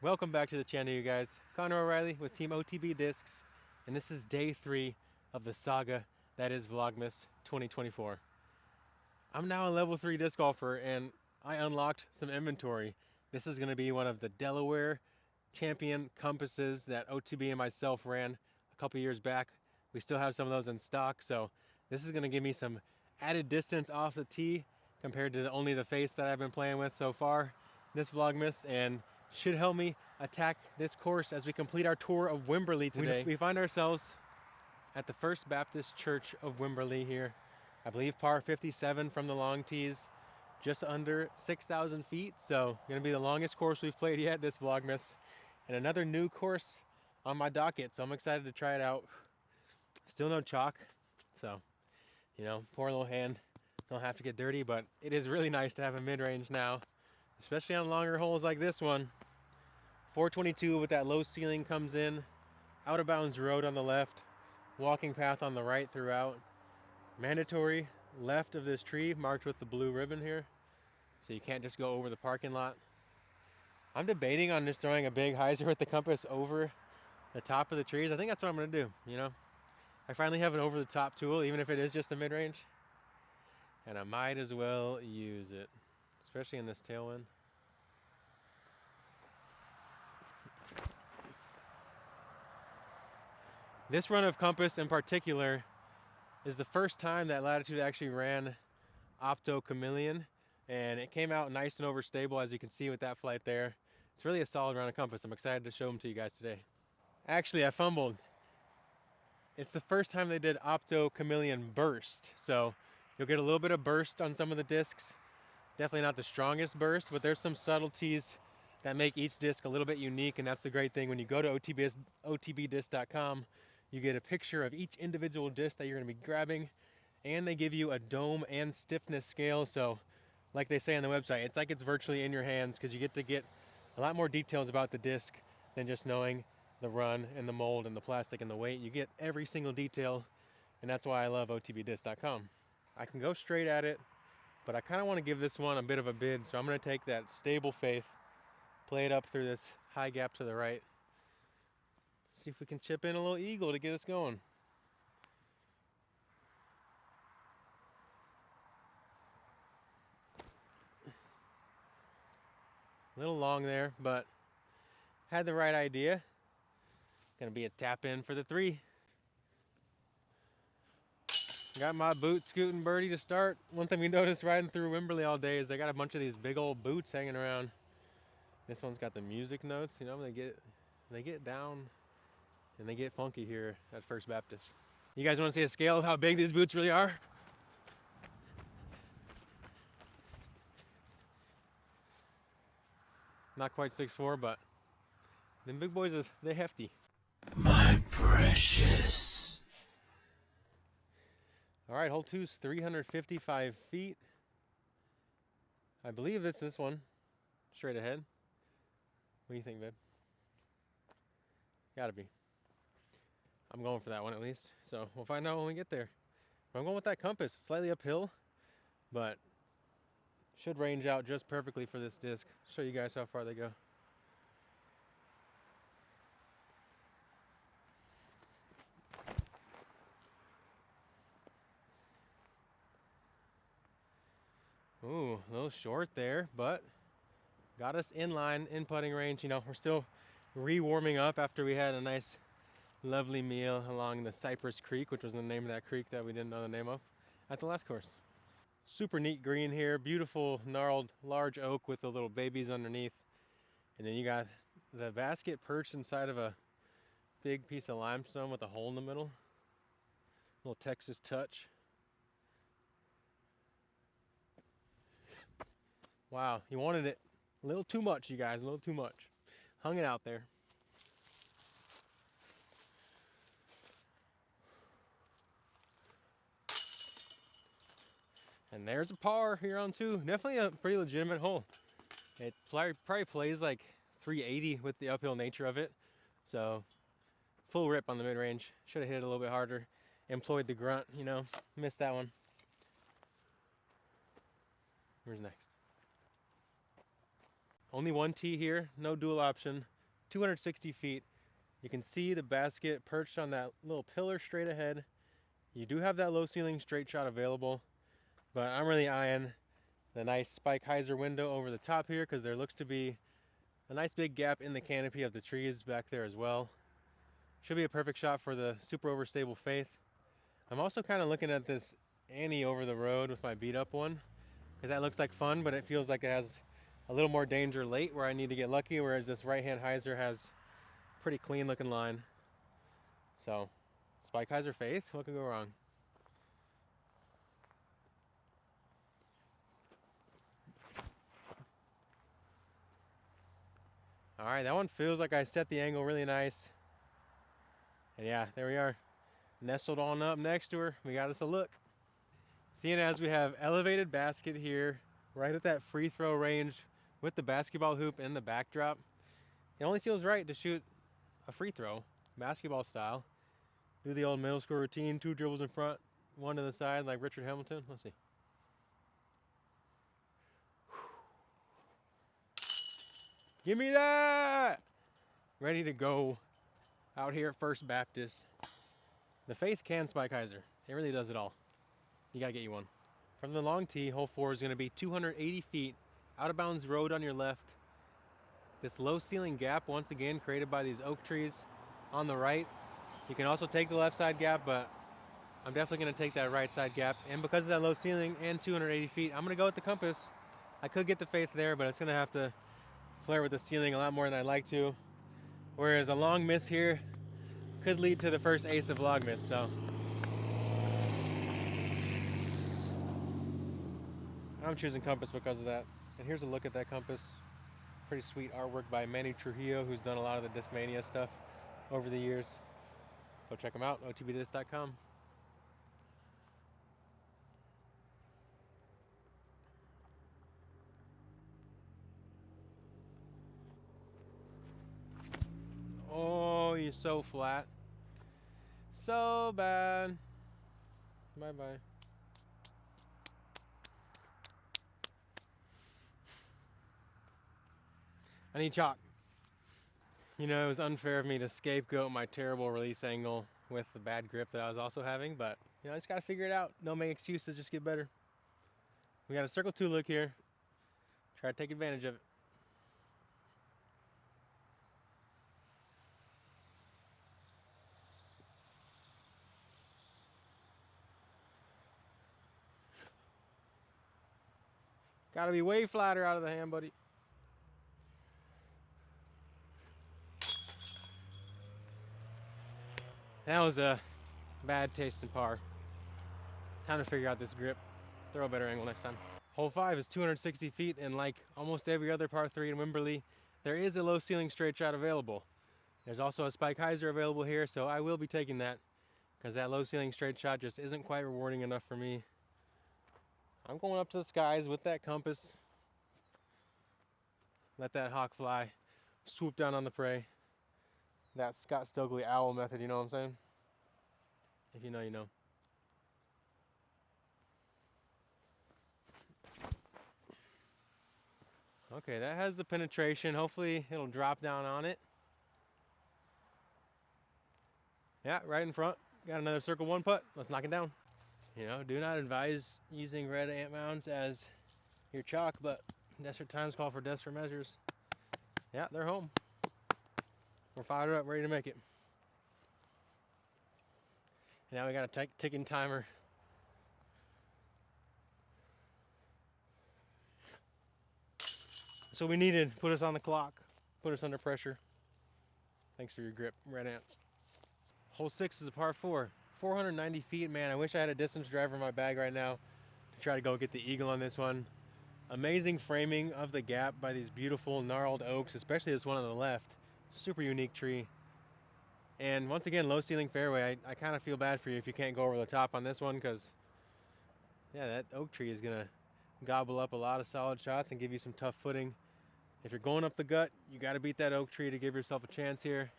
Welcome back to the channel, you guys. Connor O'Reilly with Team OTB Discs, and this is day 3 of the saga that is Vlogmas 2024. I'm now a level 3 disc golfer, and I unlocked some inventory. This is going to be one of the Delaware champion compasses that OTB and myself ran a couple years back. We still have some of those in stock, so this is going to give me some added distance off the tee compared to only the face that I've been playing with so far this Vlogmas, and should help me attack this course as we complete our tour of Wimberley today. We find ourselves at the First Baptist Church of Wimberley here. I believe par 57 from the long tees, just under 6,000 feet. So gonna be the longest course we've played yet this Vlogmas, and another new course on my docket. So I'm excited to try it out. Still no chalk, so poor little hand, don't have to get dirty, but it is really nice to have a mid-range now, especially on longer holes like this one. 422 with that low ceiling comes in, out of bounds road on the left, walking path on the right throughout. Mandatory left of this tree marked with the blue ribbon here, so you can't just go over the parking lot. I'm debating on just throwing a big hyzer with the compass over the top of the trees. I think that's what I'm gonna do. I finally have an over the top tool, even if it is just a mid-range, and I might as well use it, especially in this tailwind. This run of compass in particular is the first time that Latitude actually ran Opto Chameleon, and it came out nice and overstable, as you can see with that flight there. It's really a solid run of compass. I'm excited to show them to you guys today. Actually, I fumbled. It's the first time they did Opto Chameleon Burst, so you'll get a little bit of burst on some of the discs. Definitely not the strongest burst, but there's some subtleties that make each disc a little bit unique, and that's the great thing. When you go to otbdisc.com, you get a picture of each individual disc that you're going to be grabbing, and they give you a dome and stiffness scale. So like they say on the website, it's like it's virtually in your hands, because you get a lot more details about the disc than just knowing the run and the mold and the plastic and the weight. You get every single detail, and that's why I love otbdisc.com. I can go straight at it, but I kind of want to give this one a bit of a bid, so I'm going to take that stable faith, play it up through this high gap to the right. See if we can chip in a little eagle to get us going. A little long there, but had the right idea. Gonna be a tap in for the 3. Got my boot scooting birdie to start. One thing we noticed riding through Wimberley all day is they got a bunch of these big old boots hanging around. This one's got the music notes. They get down and they get funky here at First Baptist. You guys want to see a scale of how big these boots really are? Not quite 6'4", but them big boys, they hefty. My precious. All right, hole 2's 355 feet. I believe it's this one, straight ahead. What do you think, babe? Gotta be. I'm going for that one at least, so we'll find out when we get there. I'm going with that compass, slightly uphill, but should range out just perfectly for this disc. Show you guys how far they go. Ooh, a little short there, but got us in line, in putting range. We're still re-warming up after we had a nice lovely meal along the Cypress Creek, which was the name of that creek that we didn't know the name of at the last course. Super neat green here, beautiful gnarled large oak with the little babies underneath, and then you got the basket perched inside of a big piece of limestone with a hole in the middle. Little Texas touch. Wow, you wanted it a little too much, you guys, a little too much. Hung it out there. And there's a par here on 2. Definitely a pretty legitimate hole. It probably plays like 380 with the uphill nature of it. So full rip on the mid-range. Should have hit it a little bit harder. Employed the grunt, missed that one. Where's next? Only one tee here, no dual option, 260 feet. You can see the basket perched on that little pillar straight ahead. You do have that low ceiling straight shot available, but I'm really eyeing the nice spike hyzer window over the top here because there looks to be a nice big gap in the canopy of the trees back there as well. Should be a perfect shot for the super overstable Faith. I'm also kind of looking at this Annie over the road with my beat up one because that looks like fun, but it feels like it has a little more danger late where I need to get lucky, whereas this right hand hyzer has pretty clean looking line. So spike hyzer Faith, what could go wrong? All right, that one feels like I set the angle really nice. And yeah, there we are. Nestled on up next to her. We got us a look. Seeing as we have elevated basket here, right at that free throw range with the basketball hoop in the backdrop, it only feels right to shoot a free throw, basketball style. Do the old middle school routine, 2 dribbles in front, 1 to the side like Richard Hamilton. Let's see. Give me that! Ready to go out here at First Baptist. The Faith can spike hyzer. It really does it all. You gotta get you one. From the long tee, hole 4 is gonna be 280 feet, out of bounds road on your left. This low ceiling gap, once again, created by these oak trees on the right. You can also take the left side gap, but I'm definitely gonna take that right side gap. And because of that low ceiling and 280 feet, I'm gonna go with the compass. I could get the Faith there, but it's gonna have to flare with the ceiling a lot more than I'd like to. Whereas a long miss here could lead to the first ace of Vlogmas, so. I'm choosing compass because of that. And here's a look at that compass. Pretty sweet artwork by Manny Trujillo, who's done a lot of the Discmania stuff over the years. Go check them out, otbdiscs.com. Oh, you're so flat. So bad. Bye-bye. I need chalk. You know, it was unfair of me to scapegoat my terrible release angle with the bad grip that I was also having, but you know, I just gotta figure it out. Don't make excuses, just get better. We got a circle 2 look here. Try to take advantage of it. Gotta be way flatter out of the hand, buddy. That was a bad taste in par. Time to figure out this grip. Throw a better angle next time. Hole 5 is 260 feet, and like almost every other par 3 in Wimberley, there is a low ceiling straight shot available. There's also a spike hyzer available here, so I will be taking that because that low ceiling straight shot just isn't quite rewarding enough for me. I'm going up to the skies with that compass. Let that hawk fly, swoop down on the prey. That Scott Stokely owl method, you know what I'm saying? If you know, you know. Okay, that has the penetration. Hopefully it'll drop down on it. Yeah, right in front. Got another circle 1 putt. Let's knock it down. You know, do not advise using red ant mounds as your chalk, but desperate times call for desperate measures. Yeah, they're home. We're fired up, ready to make it. And now we got a ticking timer. So we needed, put us on the clock, put us under pressure. Thanks for your grip, red ants. Hole 6 is a par 4, 490 feet, man. I wish I had a distance driver in my bag right now to try to go get the eagle on this one. Amazing framing of the gap by these beautiful gnarled oaks, especially this one on the left. Super unique tree. And once again, low ceiling fairway. I kind of feel bad for you if you can't go over the top on this one because, yeah, that oak tree is going to gobble up a lot of solid shots and give you some tough footing. If you're going up the gut, you got to beat that oak tree to give yourself a chance here.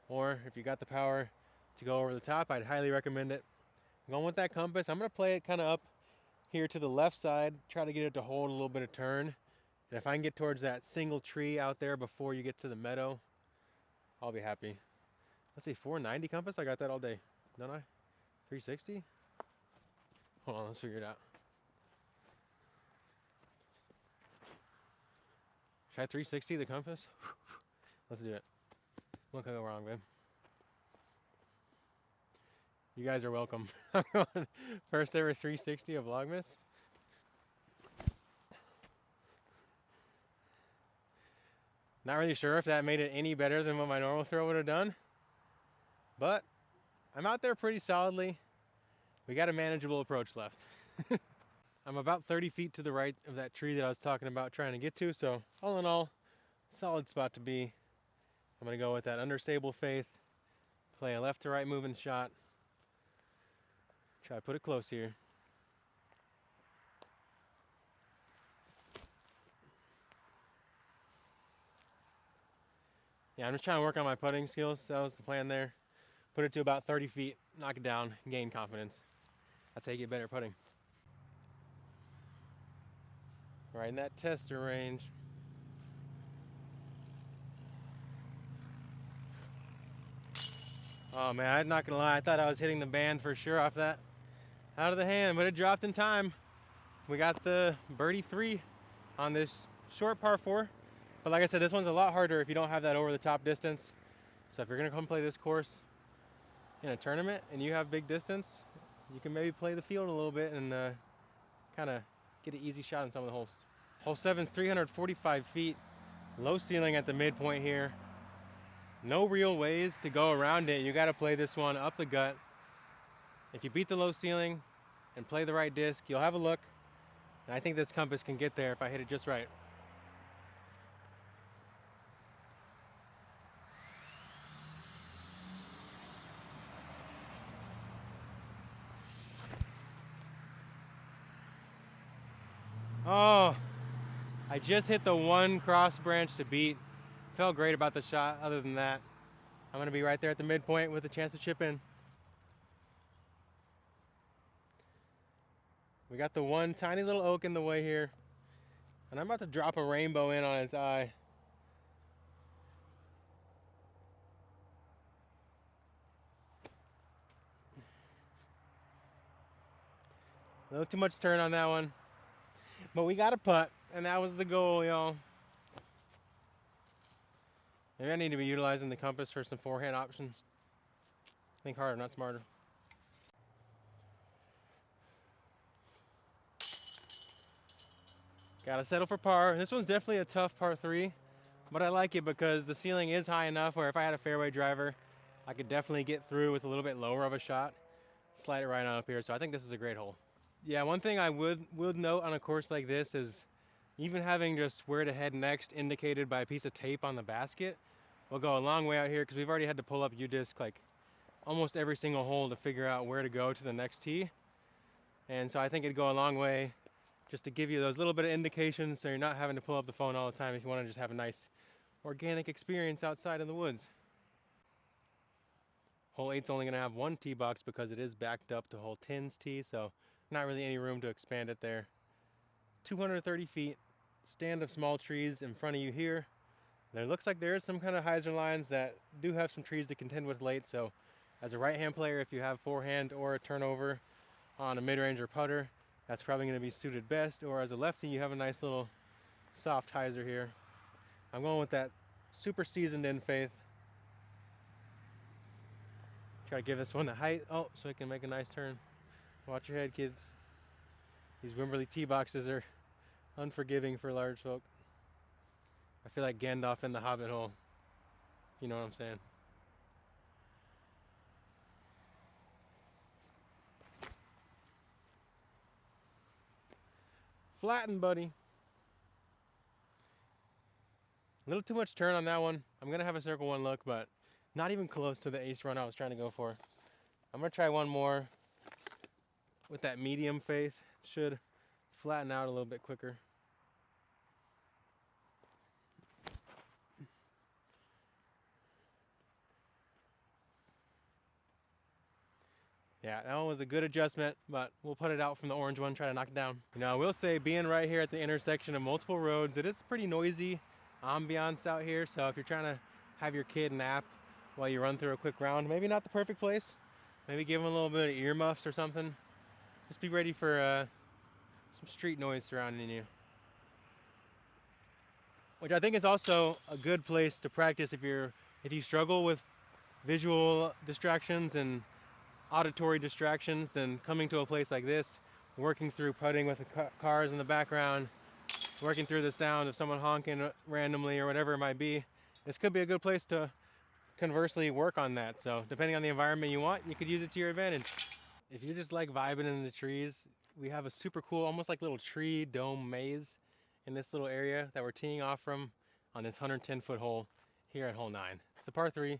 Or if you got the power to go over the top, I'd highly recommend it. I'm going with that compass. I'm going to play it kind of up here to the left side, try to get it to hold a little bit of turn And if I can get towards that single tree out there before you get to the meadow, I'll be happy. Let's see, 490 compass? I got that all day, don't I? 360? Hold on, let's figure it out. Try 360 the compass? Let's do it. What can go wrong, babe? You guys are welcome. First ever 360 of Vlogmas. Not really sure if that made it any better than what my normal throw would have done, but I'm out there pretty solidly. We got a manageable approach left. I'm about 30 feet to the right of that tree that I was talking about trying to get to, so all in all, solid spot to be. I'm gonna go with that understable faith, play a left to right moving shot, try to put it close here. Yeah, I'm just trying to work on my putting skills. That was the plan there. Put it to about 30 feet, knock it down, gain confidence. That's how you get better at putting. Right in that tester range. Oh man, I'm not gonna lie, I thought I was hitting the band for sure off that. Out of the hand, but it dropped in time. We got the birdie 3 on this short par 4. But like I said, this one's a lot harder if you don't have that over the top distance. So if you're gonna come play this course in a tournament and you have big distance, you can maybe play the field a little bit and kind of get an easy shot on some of the holes. Hole 7's 345 feet, low ceiling at the midpoint here. No real ways to go around it. You got to play this one up the gut. If you beat the low ceiling and play the right disc, you'll have a look. And I think this compass can get there if I hit it just right. Oh, I just hit the one cross branch to beat. Felt great about the shot. Other than that, I'm going to be right there at the midpoint with a chance to chip in. We got the one tiny little oak in the way here, and I'm about to drop a rainbow in on its eye. A little too much turn on that one, but we got a putt, and that was the goal, y'all. Maybe I need to be utilizing the compass for some forehand options. Think harder, not smarter. Gotta settle for par. This one's definitely a tough par 3, but I like it because the ceiling is high enough where if I had a fairway driver, I could definitely get through with a little bit lower of a shot. Slide it right on up here, so I think this is a great hole. Yeah, one thing I would note on a course like this is even having just where to head next indicated by a piece of tape on the basket will go a long way out here because we've already had to pull up U-disc like almost every single hole to figure out where to go to the next tee. And so I think it'd go a long way just to give you those little bit of indications so you're not having to pull up the phone all the time if you want to just have a nice organic experience outside in the woods. Hole 8's only going to have one tee box because it is backed up to hole 10's tee, so not really any room to expand it there. 230 feet, stand of small trees in front of you here. There looks like there is some kind of hyzer lines that do have some trees to contend with late, so as a right-hand player, if you have forehand or a turnover on a mid-range or putter, that's probably going to be suited best, or as a lefty, you have a nice little soft hyzer here. I'm going with that super seasoned in faith. Try to give this one the height, oh, so it can make a nice turn. Watch your head, kids. These Wimberley tee boxes are unforgiving for large folk. I feel like Gandalf in the Hobbit hole. You know what I'm saying? Flatten, buddy. A little too much turn on that one. I'm gonna have a circle one look, but not even close to the ace run I was trying to go for. I'm gonna try one more with that medium faith. Should flatten out a little bit quicker. Yeah, that one was a good adjustment, but we'll put it out from the orange one, try to knock it down. You know, I will say being right here at the intersection of multiple roads, it is pretty noisy ambiance out here. So if you're trying to have your kid nap while you run through a quick round, maybe not the perfect place. Maybe give them a little bit of earmuffs or something. Just be ready for some street noise surrounding you. Which I think is also a good place to practice if you struggle with visual distractions and auditory distractions. Then coming to a place like this, working through putting with the cars in the background, working through the sound of someone honking randomly or whatever it might be, this could be a good place to conversely work on that. So depending on the environment you want, you could use it to your advantage. If you just like vibing in the trees, we have a super cool, almost like little tree dome maze in this little area that we're teeing off from on this 110-foot hole here at hole 9. It's a par 3.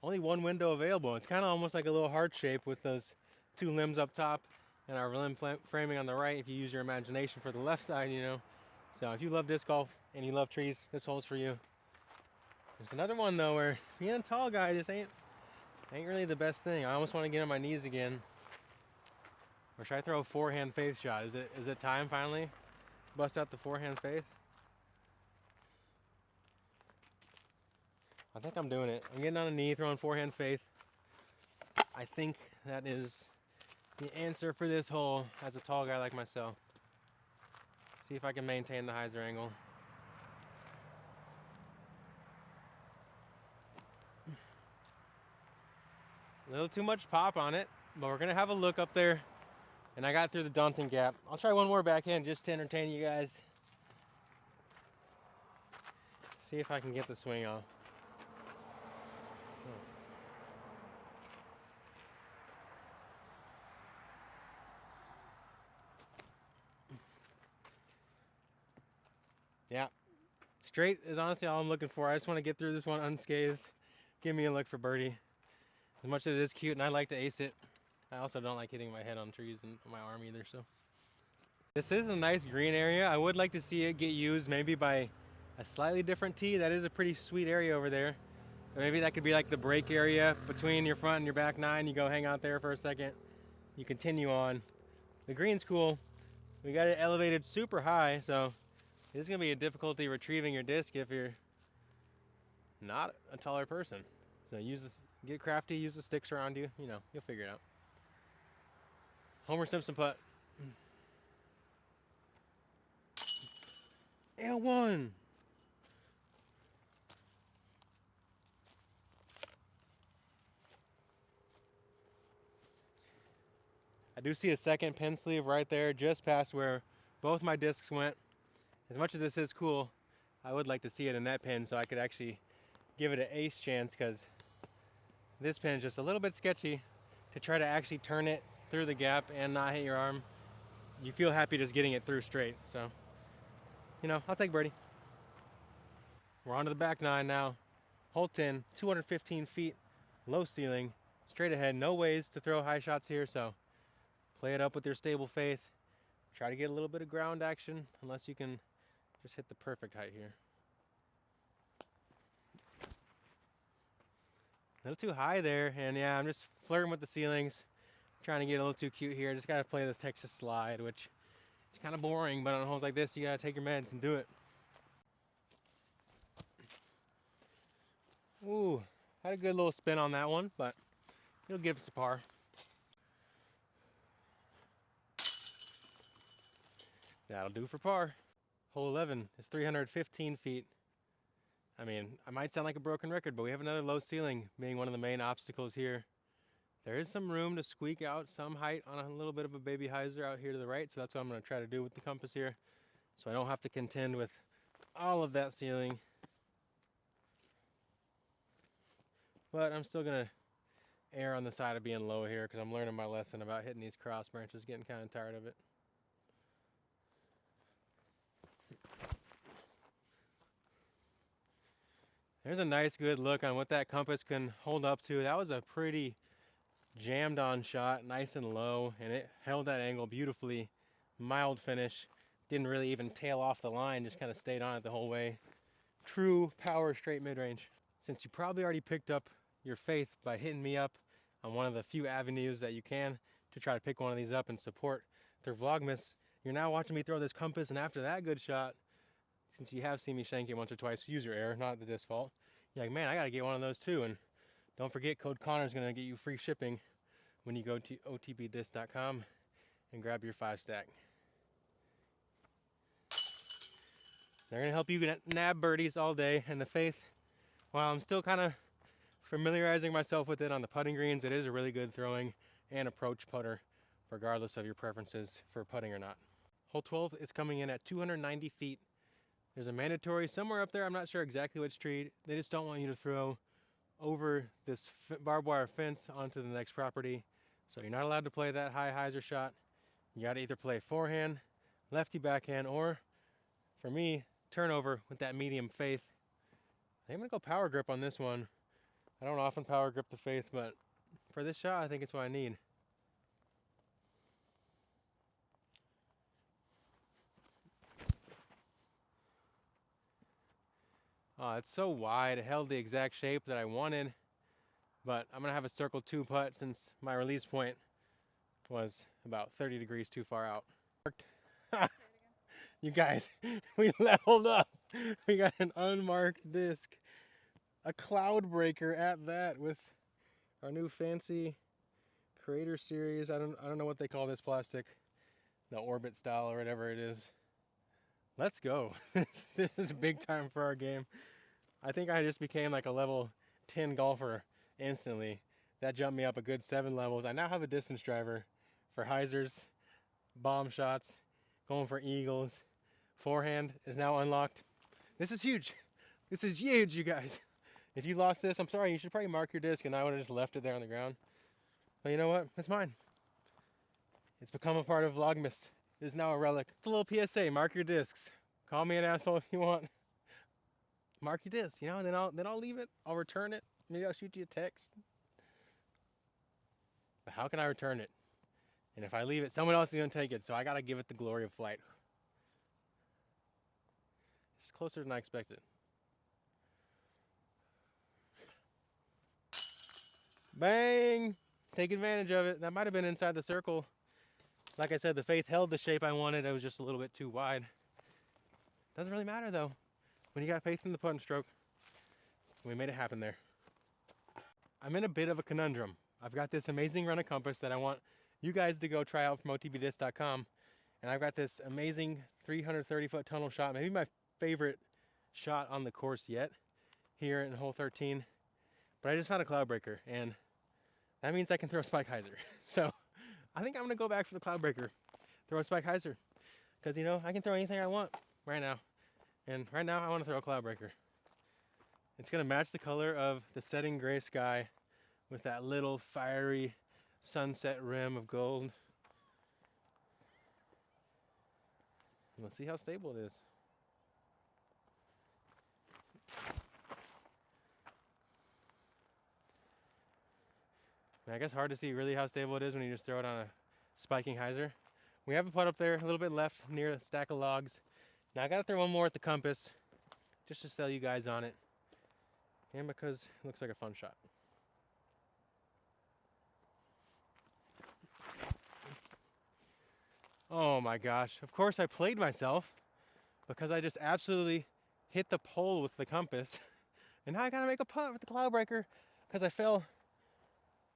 Only one window available. It's kind of almost like a little heart shape with those 2 limbs up top and our limb framing on the right if you use your imagination for the left side, you know. So if you love disc golf and you love trees, this hole's for you. There's another one though where being a tall guy just ain't really the best thing. I almost want to get on my knees again. Or should I throw a forehand faith shot? Is it time finally? Bust out the forehand faith? I think I'm doing it. I'm getting on a knee, throwing forehand faith. I think that is the answer for this hole as a tall guy like myself. See if I can maintain the hyzer angle. A little too much pop on it, but we're gonna have a look up there. And I got through the daunting gap. I'll try one more backhand just to entertain you guys. See if I can get the swing off. Yeah, straight is honestly all I'm looking for. I just want to get through this one unscathed. Give me a look for birdie. As much as it is cute and I like to ace it, I also don't like hitting my head on trees and my arm either. So this is a nice green area. I would like to see it get used maybe by a slightly different tee. That is a pretty sweet area over there. Or maybe that could be like the break area between your front and your back 9. You go hang out there for a second. You continue on. The green's cool. We got it elevated super high, so this is gonna be a difficulty retrieving your disc if you're not a taller person. So get crafty, use the sticks around you. You know, you'll figure it out. Homer Simpson putt. And 1. I do see a second pin sleeve right there, just past where both my discs went. As much as this is cool, I would like to see it in that pin so I could actually give it an ace chance, because this pin is just a little bit sketchy to try to actually turn it through the gap and not hit your arm. You feel happy just getting it through straight. So, you know, I'll take birdie. We're on to the back 9 now. Hole 10, 215 feet, low ceiling, straight ahead. No ways to throw high shots here, so play it up with your stable faith. Try to get a little bit of ground action, unless you can just hit the perfect height here. A little too high there, and yeah, I'm just flirting with the ceilings. Trying to get a little too cute here. Just gotta play this Texas slide, which is kind of boring, but on holes like this, you gotta take your meds and do it. Ooh, had a good little spin on that one, but he'll give us a par. That'll do for par. Hole 11 is 315 feet. I mean, I might sound like a broken record, but we have another low ceiling being one of the main obstacles here. There is some room to squeak out some height on a little bit of a baby hyzer out here to the right, so that's what I'm going to try to do with the compass here, so I don't have to contend with all of that ceiling. But I'm still going to err on the side of being low here, because I'm learning my lesson about hitting these cross branches, getting kind of tired of it. There's a nice good look on what that compass can hold up to. That was a pretty jammed on shot, nice and low, and it held that angle beautifully. Mild finish. Didn't really even tail off the line, just kind of stayed on it the whole way. True power straight mid-range. Since you probably already picked up your faith by hitting me up on one of the few avenues that you can to try to pick one of these up and support their Vlogmas. You're now watching me throw this compass, and after that good shot, since you have seen me shank it once or twice, use your error, not the disc fault. You're like, man, I gotta get one of those too. And don't forget, code Connor is gonna get you free shipping when you go to otbdisc.com and grab your 5-stack. They're gonna help you nab birdies all day, and the Faith, while I'm still kind of familiarizing myself with it on the putting greens, it is a really good throwing and approach putter, regardless of your preferences for putting or not. Hole 12 is coming in at 290 feet. There's a mandatory somewhere up there, I'm not sure exactly which tree. They just don't want you to throw over this barbed wire fence onto the next property. So you're not allowed to play that high hyzer shot. You gotta either play forehand, lefty backhand, or for me, turnover with that medium Faith. I'm gonna go power grip on this one. I don't often power grip the Faith, but for this shot, I think it's what I need. Oh, it's so wide. It held the exact shape that I wanted, but I'm gonna have a circle 2 putt since my release point was about 30 degrees too far out. You guys, we leveled up. We got an unmarked disc, a cloud breaker at that, with our new fancy Creator Series. I don't know what they call this plastic, the Orbit style or whatever it is. Let's go. This is big time for our game. I think I just became like a level 10 golfer instantly. That jumped me up a good 7 levels. I now have a distance driver for hyzers, bomb shots, going for eagles. Forehand is now unlocked. This is huge. This is huge, you guys. If you lost this, I'm sorry. You should probably mark your disc, and I would have just left it there on the ground. But you know what? It's mine. It's become a part of Vlogmas. It is now a relic. It's a little PSA. Mark your discs. Call me an asshole if you want. Mark your disc, you know, and then I'll leave it. I'll return it. Maybe I'll shoot you a text. But how can I return it? And if I leave it, someone else is gonna take it. So I gotta give it the glory of flight. It's closer than I expected. Bang! Take advantage of it. That might have been inside the circle. Like I said, the Faith held the shape I wanted. It was just a little bit too wide. Doesn't really matter though. When you got faith in the putting stroke, we made it happen there. I'm in a bit of a conundrum. I've got this amazing running compass that I want you guys to go try out from otbdisc.com. And I've got this amazing 330-foot tunnel shot, maybe my favorite shot on the course yet, here in hole 13. But I just found a cloud breaker, and that means I can throw a spike hyzer. So I think I'm gonna go back for the cloud breaker, throw a spike hyzer. Because you know, I can throw anything I want right now. And right now I want to throw a cloud breaker. It's gonna match the color of the setting gray sky with that little fiery sunset rim of gold. And let's see how stable it is. I guess hard to see really how stable it is when you just throw it on a spiking hyzer. We have a putt up there, a little bit left near a stack of logs. Now I gotta throw one more at the compass, just to sell you guys on it, and because it looks like a fun shot. Oh my gosh, of course I played myself, because I just absolutely hit the pole with the compass, and now I gotta make a putt with the cloud breaker, because I fell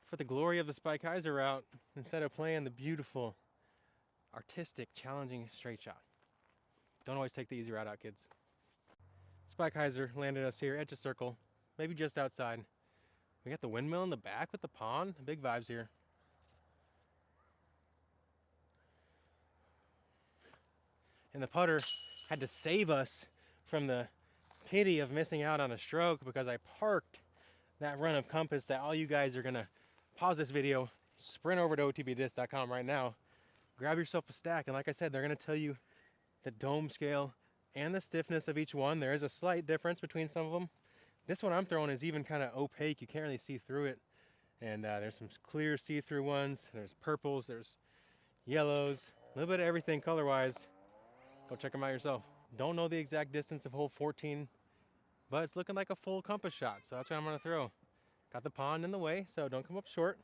for the glory of the spike hyzer route, instead of playing the beautiful, artistic, challenging straight shot. Don't always take the easy route out, kids. Spike hyzer landed us here, edge of circle, maybe just outside. We got the windmill in the back with the pond. Big vibes here. And the putter had to save us from the pity of missing out on a stroke because I parked that run of compass that all you guys are gonna pause this video, sprint over to otbdisc.com right now, grab yourself a stack, and like I said, they're gonna tell you the dome scale and the stiffness of each one. There is a slight difference between some of them. This one I'm throwing is even kind of opaque. You can't really see through it. And there's some clear see-through ones. There's purples, there's yellows, a little bit of everything color-wise. Go check them out yourself. Don't know the exact distance of hole 14, but it's looking like a full compass shot, so that's what I'm gonna throw. Got the pond in the way, so don't come up short.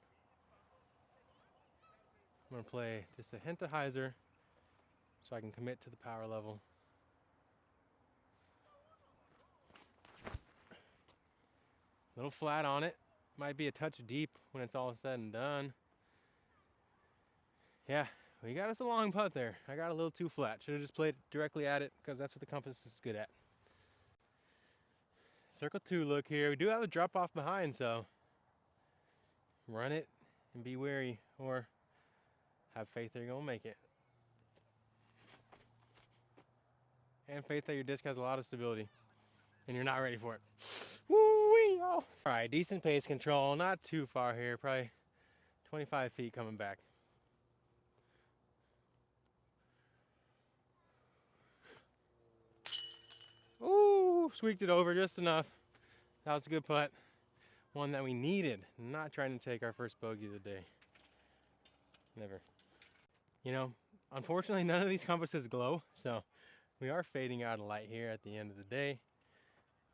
I'm going to play just a hint of hyzer so I can commit to the power level. A little flat on it. Might be a touch deep when it's all said and done. Yeah, we got us a long putt there. I got a little too flat. Should have just played directly at it because that's what the compass is good at. Circle 2 look here. We do have a drop off behind, so run it and be wary, or have faith that you're going to make it. And faith that your disc has a lot of stability and you're not ready for it. Woo-wee! Oh. All right, decent pace control. Not too far here. Probably 25 feet coming back. Ooh, squeaked it over just enough. That was a good putt. One that we needed. Not trying to take our first bogey of the day. Never. You know, unfortunately, none of these compasses glow, so we are fading out of light here at the end of the day.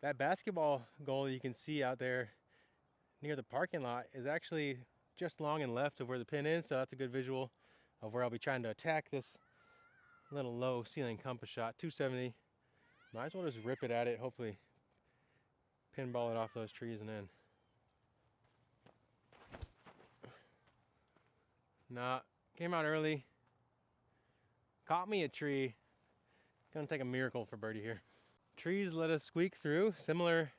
That basketball goal you can see out there near the parking lot is actually just long and left of where the pin is, so that's a good visual of where I'll be trying to attack this little low ceiling compass shot. 270. Might as well just rip it at it, hopefully pinball it off those trees and in. Nah, came out early. Caught me a tree. Gonna take a miracle for birdie here. Trees let us squeak through. Similar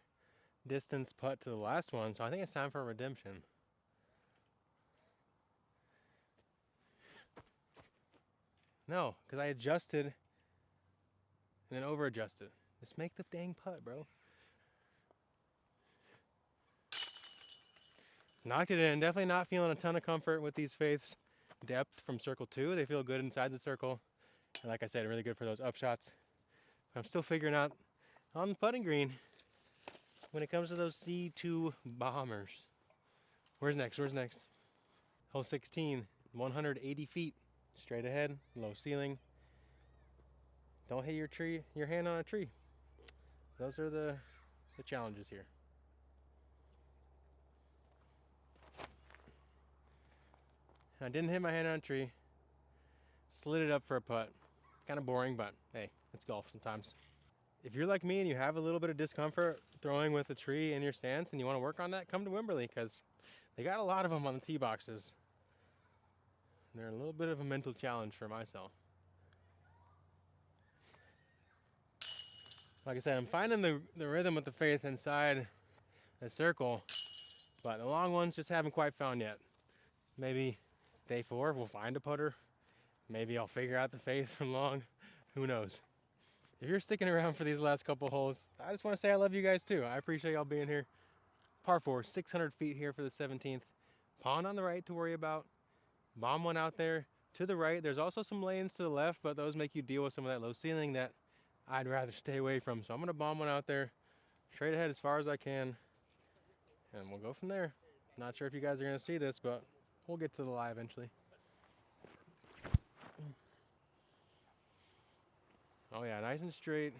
distance putt to the last one, so I think it's time for a redemption. No, because I adjusted and then over adjusted. Just make the dang putt, bro. Knocked it in. Definitely not feeling a ton of comfort with these faiths. Depth from circle 2. They feel good inside the circle. And like I said, really good for those up shots. I'm still figuring out on the putting green when it comes to those C2 bombers. Where's next? Where's next? Hole 16, 180 feet. Straight ahead, low ceiling. Don't hit your hand on a tree. Those are the challenges here. I didn't hit my hand on a tree. Slid it up for a putt. Kind of boring, but hey, it's golf sometimes. If you're like me and you have a little bit of discomfort throwing with a tree in your stance and you want to work on that, come to Wimberley because they got a lot of them on the tee boxes. And they're a little bit of a mental challenge for myself. Like I said, I'm finding the rhythm with the faith inside the circle, but the long ones just haven't quite found yet. Maybe day 4 we'll find a putter. Maybe I'll figure out the faith from long. Who knows? If you're sticking around for these last couple holes, I just want to say I love you guys too. I appreciate y'all being here. Par 4, 600 feet here for the 17th. Pond on the right to worry about. Bomb one out there to the right. There's also some lanes to the left, but those make you deal with some of that low ceiling that I'd rather stay away from. So I'm going to bomb one out there straight ahead as far as I can. And we'll go from there. Not sure if you guys are going to see this, but we'll get to the lie eventually. Oh yeah, nice and straight.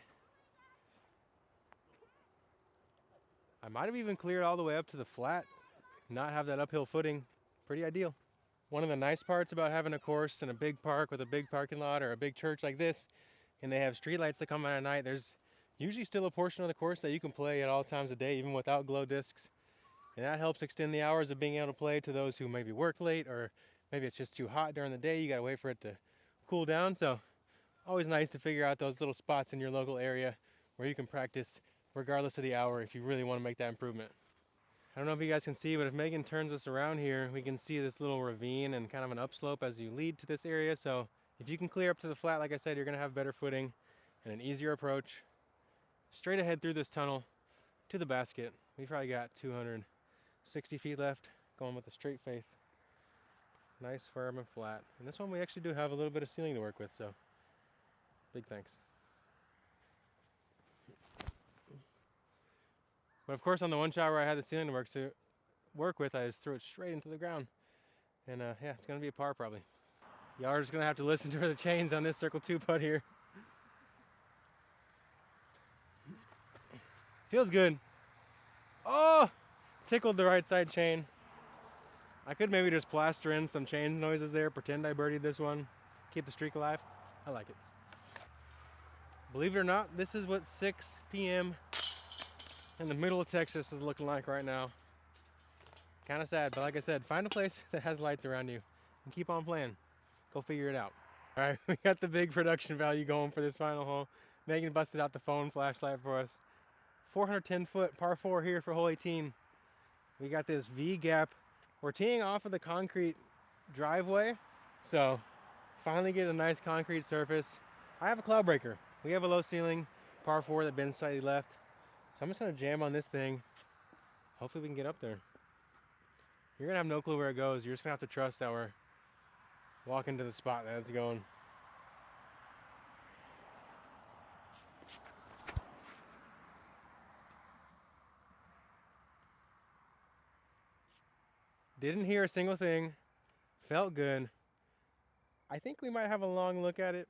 I might have even cleared all the way up to the flat, not have that uphill footing. Pretty ideal. One of the nice parts about having a course in a big park with a big parking lot or a big church like this, and they have streetlights that come on at night, there's usually still a portion of the course that you can play at all times of day, even without glow discs. And that helps extend the hours of being able to play to those who maybe work late, or maybe it's just too hot during the day. You gotta wait for it to cool down. So always nice to figure out those little spots in your local area where you can practice regardless of the hour if you really want to make that improvement. I don't know if you guys can see, but if Megan turns us around here, we can see this little ravine and kind of an upslope as you lead to this area. So if you can clear up to the flat, like I said, you're going to have better footing and an easier approach. Straight ahead through this tunnel to the basket. We've probably got 260 feet left, going with a straight faith. Nice, firm, and flat. And this one we actually do have a little bit of ceiling to work with, so big thanks. But of course, on the one shot where I had the ceiling to work with, I just threw it straight into the ground. And yeah, it's gonna be a par probably. Y'all are just gonna have to listen to the chains on this circle 2 putt here. Feels good. Oh, tickled the right side chain. I could maybe just plaster in some chain noises there, pretend I birdied this one, keep the streak alive. I like it. Believe it or not, this is what 6 p.m. in the middle of Texas is looking like right now. Kind of sad, but like I said, find a place that has lights around you and keep on playing. Go figure it out. All right, we got the big production value going for this final hole. Megan busted out the phone flashlight for us. 410-foot par 4 here for hole 18. We got this V gap. We're teeing off of the concrete driveway, so finally get a nice concrete surface. I have a cloud breaker. We have a low ceiling par 4 that bends slightly left, so I'm just gonna jam on this thing. Hopefully we can get up there. You're gonna have no clue where it goes. You're just gonna have to trust that we're walking to the spot that it's going. Didn't hear a single thing. Felt good. I think we might have a long look at it.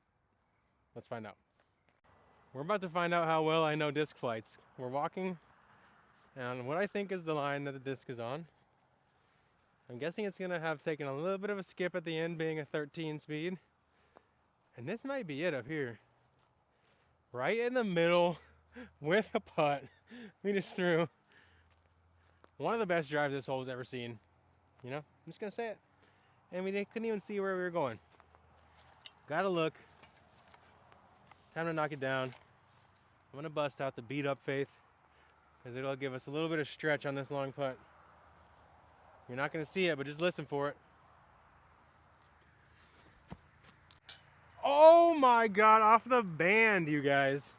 Let's find out. We're about to find out how well I know disc flights. We're walking and what I think is the line that the disc is on. I'm guessing it's gonna have taken a little bit of a skip at the end, being a 13 speed. And this might be it up here. Right in the middle with a putt. We just threw one of the best drives this hole's ever seen. You know, I'm just gonna say it. And we couldn't even see where we were going. Gotta look. Time to knock it down. I'm gonna bust out the beat up Faith because it'll give us a little bit of stretch on this long putt. You're not gonna see it, but just listen for it. Oh my God, off the band, you guys.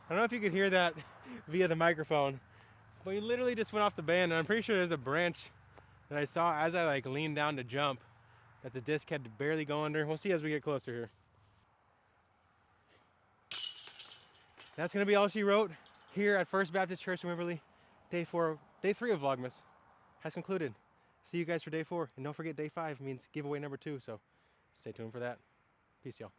I don't know if you could hear that via the microphone, but we literally just went off the band, and I'm pretty sure there's a branch that I saw as I leaned down to jump that the disc had to barely go under. We'll see as we get closer here. That's gonna be all she wrote here at First Baptist Church in Wimberley. Day 3 of Vlogmas has concluded. See you guys for day 4, and don't forget day 5 means giveaway number 2. So stay tuned for that. Peace, y'all.